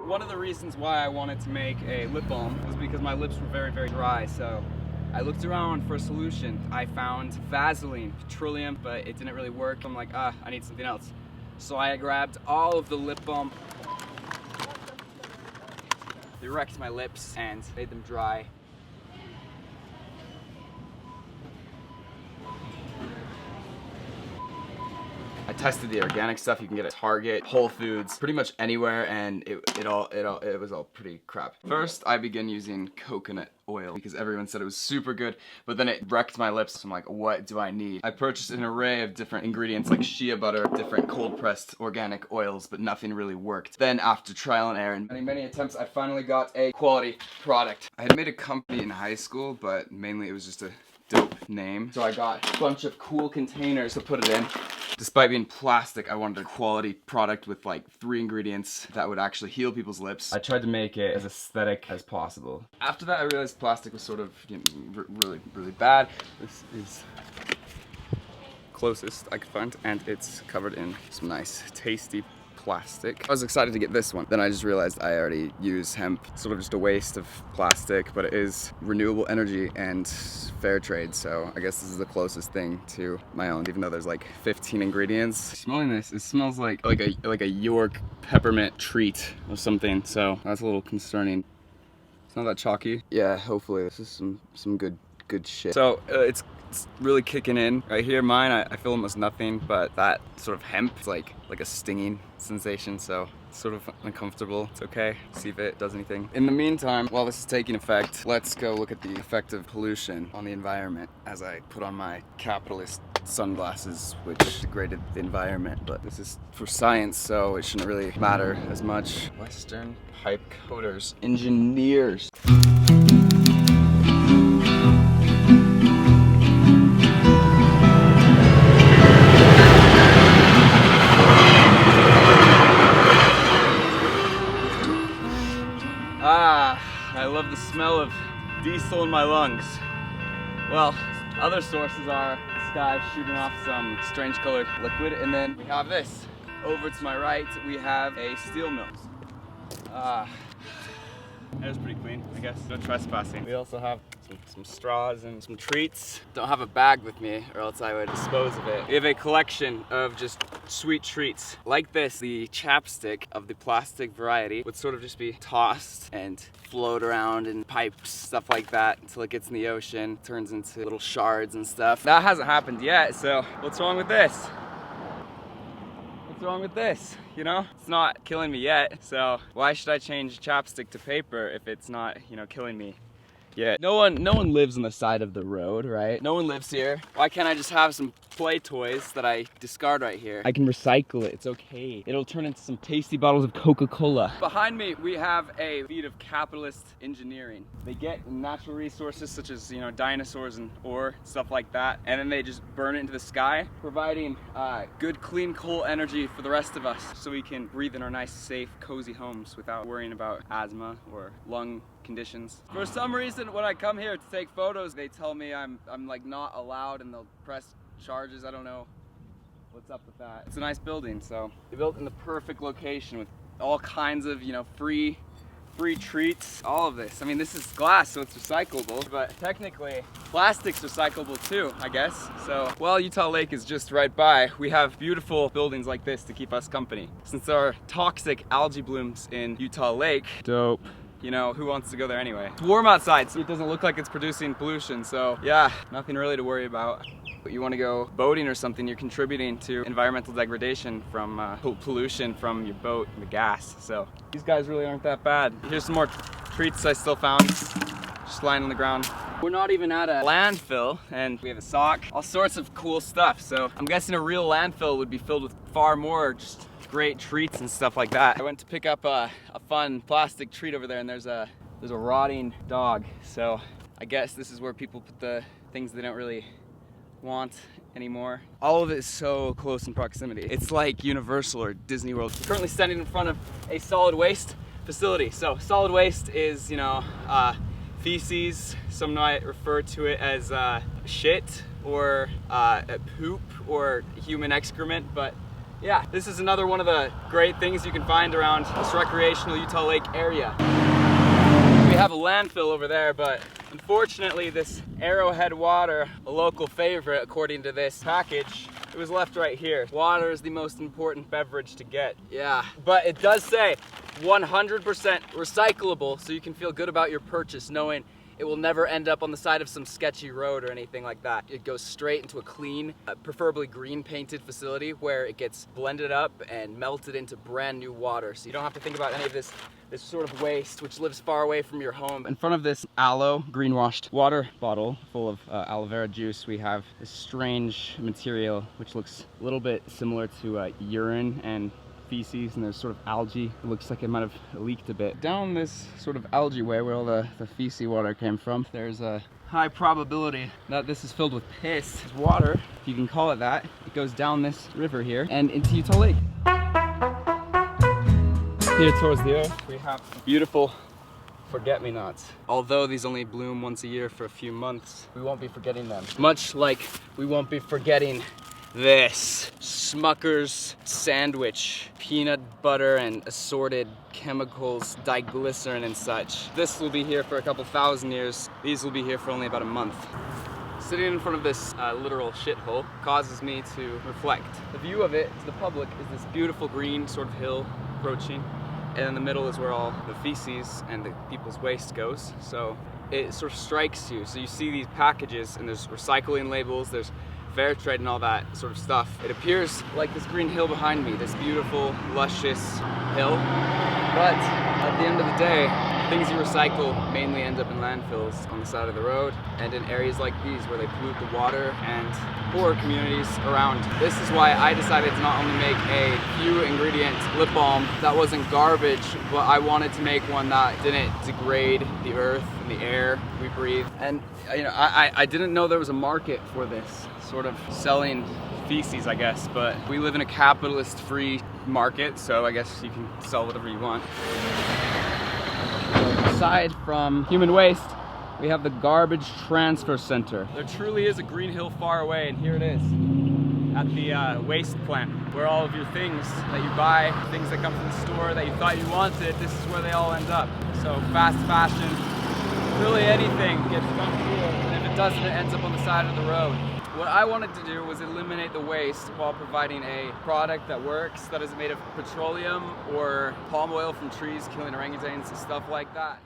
One of the reasons why I wanted to make a lip balm was because my lips were very, very dry. So I looked around for a solution. I found Vaseline, petroleum, but it didn't really work. I'm like, I need something else. So I grabbed all of the lip balm, they wrecked my lips and made them dry. I tested the organic stuff you can get at Target, Whole Foods, pretty much anywhere, and it was all pretty crap. First, I began using coconut oil because everyone said it was super good, but then it wrecked my lips. So I'm like, what do I need? I purchased an array of different ingredients like shea butter, different cold pressed organic oils, but nothing really worked. Then after trial and error and many attempts, I finally got a quality product. I had made a company in high school, but mainly it was just a dope name. So I got a bunch of cool containers to put it in. Despite being plastic, I wanted a quality product with like 3 ingredients that would actually heal people's lips. I tried to make it as aesthetic as possible. After that, I realized plastic was sort of really bad. This is closest I could find, and it's covered in some nice, tasty plastic. I was excited to get this one. Then I just realized I already use hemp. It's sort of just a waste of plastic, but it is renewable energy and fair trade, so I guess this is the closest thing to my own, even though there's like 15 ingredients. Smelling this, it smells like a York peppermint treat or something, so that's a little concerning. It's not that chalky. Yeah, hopefully this is some good shit. So it's really kicking in. Right here, mine, I feel almost nothing, but that sort of hemp is like a stinging sensation, so it's sort of uncomfortable. It's okay, see if it does anything. In the meantime, while this is taking effect, let's go look at the effect of pollution on the environment as I put on my capitalist sunglasses, which degraded the environment, but this is for science, so it shouldn't really matter as much. Western Pipe Coaters engineers. I love the smell of diesel in my lungs. Well, other sources are the sky shooting off some strange colored liquid, and then we have this. Over to my right, we have a steel mill. That was pretty clean, I guess. No trespassing. We also have some straws and some treats. Don't have a bag with me, or else I would dispose of it. We have a collection of just sweet treats. Like this, the chapstick of the plastic variety would sort of just be tossed and float around in pipes, stuff like that, until it gets in the ocean, turns into little shards and stuff. That hasn't happened yet, so what's wrong with this? What's wrong with this? You know, it's not killing me yet, so why should I change chapstick to paper if it's not, you know, killing me yet? No one lives on the side of the road, right? No one lives here. Why can't I just have some play toys that I discard right here? I can recycle it, it's okay. It'll turn into some tasty bottles of Coca-Cola. Behind me, we have a feat of capitalist engineering. They get natural resources such as, you know, dinosaurs and ore, stuff like that, and then they just burn it into the sky, providing good, clean coal energy for the rest of us so we can breathe in our nice, safe, cozy homes without worrying about asthma or lung conditions. For some reason, when I come here to take photos, they tell me I'm like not allowed, and they'll press charges. I don't know what's up with that. It's a nice building, so they built in the perfect location with all kinds of, you know, free treats, all of this. I mean, this is glass, so it's recyclable, but technically plastic's recyclable too, I guess. So while Utah Lake is just right by, we have beautiful buildings like this to keep us company. Since there are toxic algae blooms in Utah Lake, dope. You know, who wants to go there anyway? It's warm outside, so it doesn't look like it's producing pollution, so yeah, nothing really to worry about. But you want to go boating or something, you're contributing to environmental degradation from pollution from your boat and the gas. So these guys really aren't that bad. Here's some more treats I still found, just lying on the ground. We're not even at a landfill, and we have a sock, all sorts of cool stuff. So I'm guessing a real landfill would be filled with far more just great treats and stuff like that. I went to pick up a fun plastic treat over there, and there's a rotting dog. So I guess this is where people put the things they don't really want anymore. All of it is so close in proximity. It's like Universal or Disney World. I'm currently standing in front of a solid waste facility. So solid waste is, you know, feces. Some might refer to it as shit or poop or human excrement, but yeah, this is another one of the great things you can find around this recreational Utah Lake area. We have a landfill over there, but unfortunately this Arrowhead water, a local favorite according to this package, it was left right here. Water is the most important beverage to get. Yeah, but it does say 100% recyclable, so you can feel good about your purchase knowing it will never end up on the side of some sketchy road or anything like that. It goes straight into a clean, preferably green painted facility where it gets blended up and melted into brand new water. So you don't have to think about any of this sort of waste which lives far away from your home. In front of this aloe greenwashed water bottle full of aloe vera juice, we have this strange material which looks a little bit similar to urine and feces, and there's sort of algae. It looks like it might have leaked a bit. Down this sort of algae way where all the feces water came from, there's a high probability that this is filled with piss. It's water, if you can call it that. It goes down this river here and into Utah Lake. Here towards the earth we have beautiful forget-me-nots. Although these only bloom once a year for a few months, we won't be forgetting them. Much like we won't be forgetting this Smucker's sandwich, peanut butter and assorted chemicals, diglycerin and such. This will be here for a couple thousand years. These will be here for only about a month. Sitting in front of this literal shithole causes me to reflect. The view of it to the public is this beautiful green sort of hill approaching, and in the middle is where all the feces and the people's waste goes. So it sort of strikes you. So you see these packages and there's recycling labels, there's fair trade and all that sort of stuff. It appears like this green hill behind me, this beautiful, luscious hill. But at the end of the day, things you recycle mainly end up in landfills on the side of the road and in areas like these where they pollute the water and poorer communities around. This is why I decided to not only make a few ingredient lip balm that wasn't garbage, but I wanted to make one that didn't degrade the earth and the air we breathe. And you know, I didn't know there was a market for this sort of selling feces, I guess, but we live in a capitalist-free market, so I guess you can sell whatever you want. Aside from human waste, we have the garbage transfer center. There truly is a green hill far away, and here it is at the waste plant, where all of your things that you buy, things that come from the store that you thought you wanted, this is where they all end up. So fast fashion, really anything gets dumped here, and if it doesn't, it ends up on the side of the road. What I wanted to do was eliminate the waste while providing a product that works, that isn't made of petroleum or palm oil from trees killing orangutans and stuff like that.